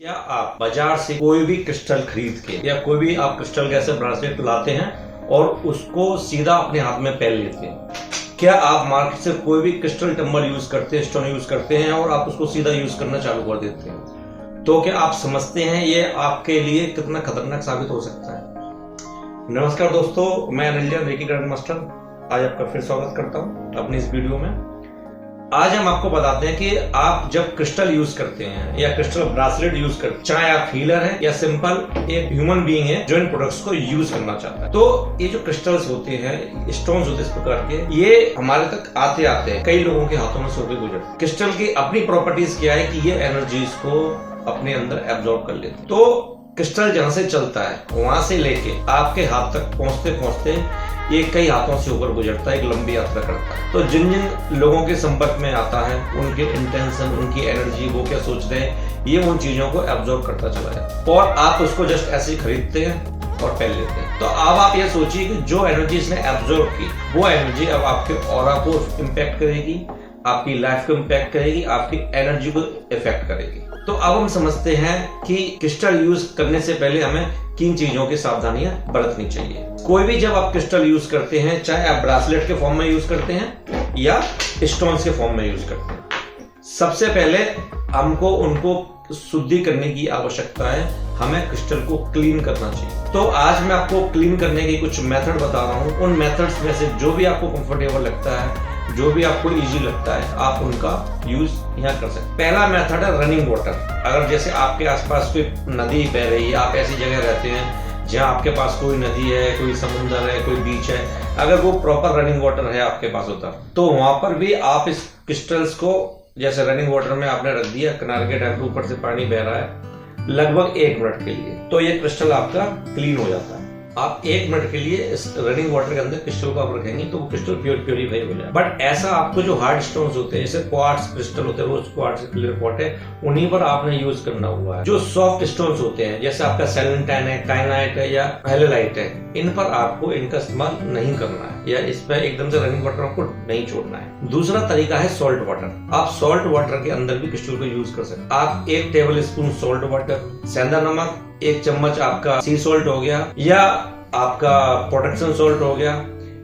क्या आप बाजार से कोई भी क्रिस्टल खरीद के या कोई भी आप क्रिस्टल का ऐसे ब्रासलेट लाते हैं और उसको सीधा अपने हाथ में पहन लेते हैं? क्या आप मार्केट से कोई भी क्रिस्टल टम्बल यूज करते हैं, स्टोन यूज करते हैं और आप उसको सीधा यूज करना चालू कर देते हैं? तो क्या आप समझते हैं ये आपके लिए कितना खतरनाक साबित हो सकता है? नमस्कार दोस्तों, मैं अनिल रेकी ग्रैंड मास्टर आज आपका फिर स्वागत करता हूं अपनी इस वीडियो में। आज हम आपको बताते हैं कि आप जब क्रिस्टल यूज करते हैं या क्रिस्टल ब्रासलेट यूज करते हैं, चाहे आप हीलर हैं या सिंपल एक ह्यूमन बीइंग है जो इन प्रोडक्ट्स को यूज करना चाहता है, तो ये जो क्रिस्टल्स होते हैं, स्टोन्स होते हैं इस प्रकार के, ये हमारे तक आते आते कई लोगों के हाथों में से होकर गुजरते। क्रिस्टल की अपनी प्रॉपर्टीज क्या है कि ये एनर्जीज को अपने अंदर एब्जॉर्ब कर लेते। तो क्रिस्टल जहां से चलता है वहां से लेके आपके हाथ तक पहुंचते पहुंचते ये कई हाथों से होकर गुजरता है, एक लंबी यात्रा करता है। तो जिन जिन लोगों के संपर्क में आता है, उनके इंटेंशन, उनकी एनर्जी, वो क्या सोच रहे हैं, ये उन चीजों को एब्जॉर्ब करता चला जाता है और आप उसको जस्ट ऐसे ही खरीदते हैं और पहन लेते हैं। तो अब आप ये सोचिए कि जो एनर्जी इसने एब्जॉर्ब की, वो एनर्जी अब आपके ऑरा को इम्पैक्ट करेगी, आपकी लाइफ को इम्पैक्ट करेगी, आपकी एनर्जी को इफेक्ट करेगी। तो अब हम समझते हैं कि क्रिस्टल यूज करने से पहले हमें किन चीजों की सावधानियां बरतनी चाहिए। कोई भी जब आप क्रिस्टल यूज करते हैं, चाहे आप ब्रासलेट के फॉर्म में यूज करते हैं या स्टोन्स के फॉर्म में यूज करते हैं, सबसे पहले हमको उनको शुद्धि करने की आवश्यकता है। हमें क्रिस्टल को क्लीन करना चाहिए। तो आज मैं आपको क्लीन करने के कुछ मेथड बता रहा हूँ। उन मेथड्स में से जो भी आपको कंफर्टेबल लगता है, जो भी आपको इजी लगता है, आप उनका यूज यहाँ कर सकते हैं। पहला मेथड है रनिंग वाटर। अगर जैसे आपके आसपास कोई नदी बह रही है, आप ऐसी जगह रहते हैं जहाँ आपके पास कोई नदी है, कोई समुद्र है, कोई बीच है, अगर वो प्रॉपर रनिंग वाटर है आपके पास होता, तो वहां पर भी आप इस क्रिस्टल्स को जैसे रनिंग वाटर में आपने रख दिया, किनारे के टाइप ऊपर से पानी बह रहा है लगभग 1 मिनट के लिए, तो ये क्रिस्टल आपका क्लीन हो जाता है। आप 1 मिनट के लिए इस रनिंग वाटर के अंदर क्रिस्टल को आप रखेंगे तो वो क्रिस्टल प्योरीफाई हो जाए। बट ऐसा आपको जो हार्ड स्टोन्स होते हैं, जैसे क्वार्ट्ज क्रिस्टल होते हैं, रोज क्वार्ट्ज क्लियर क्वार्ट्ज है, उन्हीं पर आपने यूज करना हुआ है। जो सॉफ्ट स्टोन्स होते हैं, जैसे आपका सेलेंटाइन है, काइनाइट है या हेलेलाइट है, इन पर आपको इनका इस्तेमाल नहीं करना है या इस पर एकदम से रनिंग वाटर आपको नहीं छोड़ना है। दूसरा तरीका है सॉल्ट वाटर। आप सॉल्ट वाटर के अंदर भी क्रिस्टल को यूज कर सकते हैं। आप 1 टेबल स्पून सॉल्ट वाटर, सेंधा नमक, 1 चम्मच आपका सी सॉल्ट हो गया, या आपका प्रोटेक्शन सॉल्ट हो गया,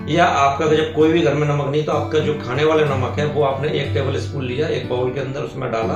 या आपका जब कोई भी घर में नमक नहीं तो आपका जो खाने वाला नमक है वो आपने 1 टेबल स्पून लिया, एक बाउल के अंदर उसमें डाला,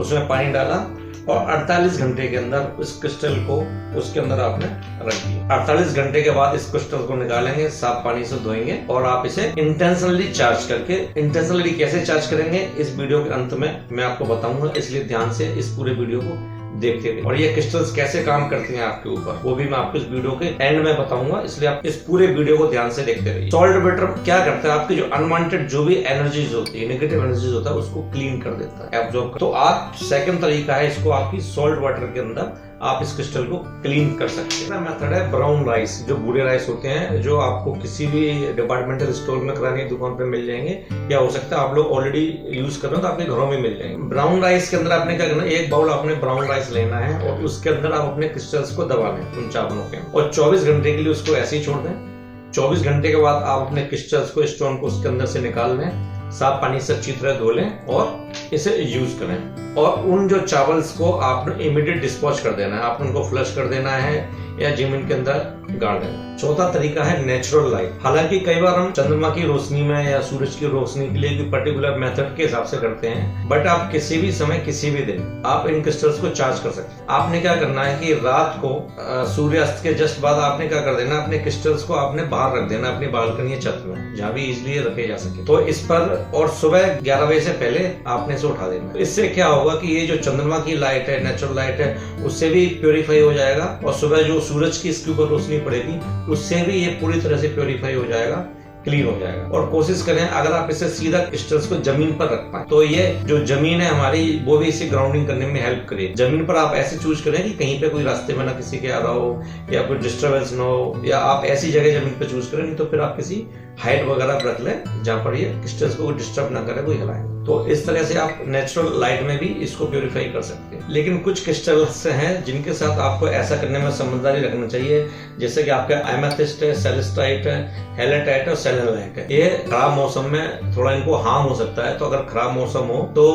उसमें पानी डाला और 48 घंटे के अंदर इस क्रिस्टल को उसके अंदर आपने रख दिया। 48 घंटे के बाद इस क्रिस्टल को निकालेंगे, साफ पानी से धोएंगे और आप इसे इंटेंशनली चार्ज करके, इंटेंशनली कैसे चार्ज करेंगे इस वीडियो के अंत में मैं आपको बताऊंगा, इसलिए ध्यान से इस पूरे वीडियो को देखते रहिए। और ये क्रिस्टल्स कैसे काम करते हैं आपके ऊपर, वो भी मैं आपको इस वीडियो के एंड में बताऊंगा, इसलिए आप इस पूरे वीडियो को ध्यान से देखते रहिए। सॉल्ट वाटर क्या करता है, आपकी जो अनवांटेड जो भी एनर्जीज होती है, नेगेटिव एनर्जीज होता है, उसको क्लीन कर देता है, एब्जॉर्ब कर। तो आप सेकंड तरीका है, इसको आपकी सॉल्ट वाटर के अंदर आप इस क्रिस्टल को क्लीन कर सकते हैं। मेथड है ब्राउन राइस। जो भूरे राइस होते हैं, जो आपको किसी भी डिपार्टमेंटल स्टोर में, किराने की दुकान पे मिल जाएंगे, या हो सकता है आप लोग ऑलरेडी यूज कर रहे हो तो आपके घरों में मिल जाएंगे। ब्राउन राइस के अंदर आपने क्या करना है, 1 बाउल आपने ब्राउन राइस लेना है और उसके अंदर आप अपने क्रिस्टल्स को दबा लें उन चावलों के, और 24 घंटे के लिए उसको ऐसे ही छोड़ दें। 24 घंटे के बाद आप अपने क्रिस्टल्स को, स्टोन को उसके अंदर से निकाल लें, साफ पानी से अच्छी तरह धो लें और इसे यूज करें। और उन जो चावल्स को आपने इमीडिएट डिस्पोज कर देना है, आपने उनको फ्लश कर देना है या जमीन के अंदर गाड़ देना। चौथा तरीका है नेचुरल लाइट। हालांकि कई बार हम चंद्रमा की रोशनी में या सूरज की रोशनी के लिए कोई पर्टिकुलर मेथड के हिसाब से करते हैं, बट आप किसी भी समय, किसी भी दिन आप इन क्रिस्टल्स को चार्ज कर सकते हैं। आपने क्या करना है कि रात को सूर्यास्त के जस्ट बाद आपने क्या कर देना, अपने क्रिस्टल्स को आपने बाहर रख देना, अपनी बालकनी या छत में, जहाँ भी इजिली रखे जा सके। तो इस पर, और सुबह 11 बजे से पहले आपने इसे उठा देना। इससे क्या होगा कि ये जो चंद्रमा की लाइट है, नेचुरल लाइट है, उससे भी प्योरीफाई हो जाएगा और सुबह जो सूरज की इसके ऊपर रोशनी पड़ेगी उससे भी ये पूरी तरह से प्योरीफाई हो जाएगा, क्लीन हो जाएगा। और कोशिश करें अगर आप इसे सीधा क्रिस्टल्स को जमीन पर रख पाए, तो ये जो जमीन है हमारी, वो भी इसे ग्राउंडिंग करने में हेल्प करे। जमीन पर आप ऐसे चूज करें कि कहीं पे कोई रास्ते में ना किसी के आ रहा हो या कोई डिस्टर्बेंस ना हो, या आप ऐसी जगह जमीन पे चूज करें, नहीं तो फिर आप किसी हाइट वगैरह रख लें जहां पर ये क्रिस्टल्स को डिस्टर्ब ना करे, कोई हिलाए। तो इस तरह से आप नेचुरल लाइट में भी इसको प्योरीफाई कर सकते हैं। लेकिन कुछ क्रिस्टल्स हैं जिनके साथ आपको ऐसा करने में समझदारी रखना चाहिए, जैसे कि आपका एमेथिस्ट है, सेलेस्टाइट है, हेलेटाइट और सेलेनाइट है। ये खराब मौसम में थोड़ा इनको हार्म हो सकता है, तो अगर खराब मौसम हो तो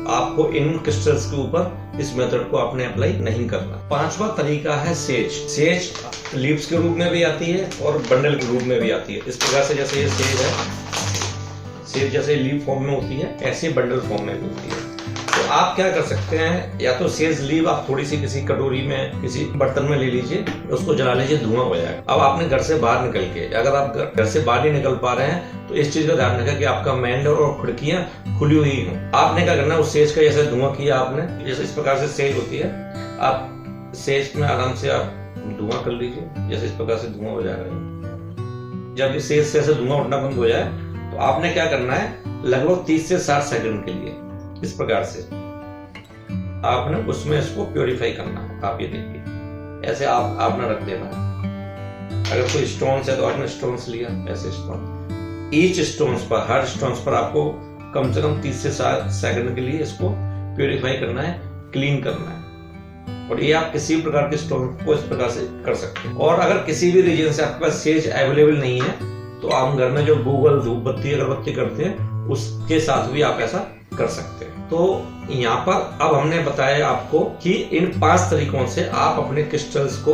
आपको इन क्रिस्टल्स के ऊपर इस मेथड को आपने अप्लाई नहीं करना। पांचवा तरीका है सेज। सेज लीव्स के रूप में भी आती है और बंडल के रूप में भी आती है। इस प्रकार से जैसे ये सेज है, सेज जैसे लीव फॉर्म में होती है, ऐसे बंडल फॉर्म में भी होती है। तो आप क्या कर सकते हैं, या तो सेज लीव आप थोड़ी सी किसी कटोरी में, किसी बर्तन में ले लीजिए, उसको जला लीजिए, धुआं हो जाएगा। अब आपने घर से बाहर निकल के, अगर आप घर से बाहर नहीं निकल पा रहे हैं तो इस चीज का ध्यान रखें कि आपका मेन डोर और खिड़कियां खुली हुई हों। आपने क्या करना है, उस सेज का जैसे धुआं किया आपने, जैसे इस प्रकार से सेज होती है, आप सेज में आराम से आप धुआं कर लीजिए, जैसे इस प्रकार से धुआं हो जाएगा। जब इस सेज से ऐसे धुआं उठना बंद हो जाए तो आपने क्या करना है, लगभग 30 से 60 सेकंड के लिए इस प्रकार से आपने उसमें इसको प्योरीफाई करना है। आप ये देखिए, ऐसे आपने रख देना है। अगर कोई स्टोन्स है तो आपने स्टोन्स लिया, ऐसे स्टोन, ईच स्टोन्स पर, हर स्टोन्स पर आपको कम से कम 30 से 60 सेकंड के लिए इसको प्योरीफाई करना है, क्लीन करना है। और ये आप किसी प्रकार के स्टोन को इस प्रकार से कर सकते हैं। और अगर किसी भी रीजन से आपके पास सेज अवेलेबल नहीं है तो आप घर में जो गूगल धूप बत्ती अगरबत्ती करते हैं उसके साथ भी आप ऐसा कर सकते हैं। तो यहाँ पर अब हमने बताया आपको कि इन 5 तरीकों से आप अपने क्रिस्टल्स को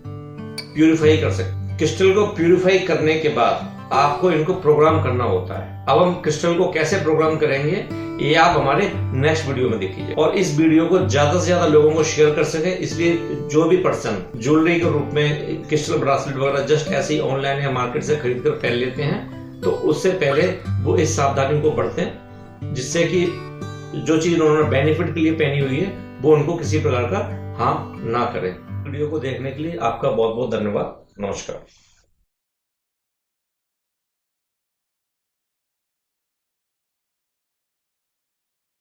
प्यूरिफाई कर सकते हैं। क्रिस्टल को प्यूरिफाई करने के बाद आपको इनको प्रोग्राम करना होता है। अब हम क्रिस्टल को कैसे प्रोग्राम करेंगे ये आप हमारे नेक्स्ट वीडियो में देखिए। और इस वीडियो को ज्यादा से ज्यादा लोगों को शेयर कर सके, इसलिए जो भी पर्सन ज्वेलरी के रूप में क्रिस्टल ब्रासलेट वगैरह जस्ट ऐसे ही ऑनलाइन या मार्केट से खरीद कर पहन लेते हैं, तो उससे पहले वो इस सावधानी को बरतें, जिससे कि जो चीज उन्होंने बेनिफिट के लिए पहनी हुई है वो उनको किसी प्रकार का हार्म ना करे। वीडियो को देखने के लिए आपका बहुत बहुत धन्यवाद। नमस्कार।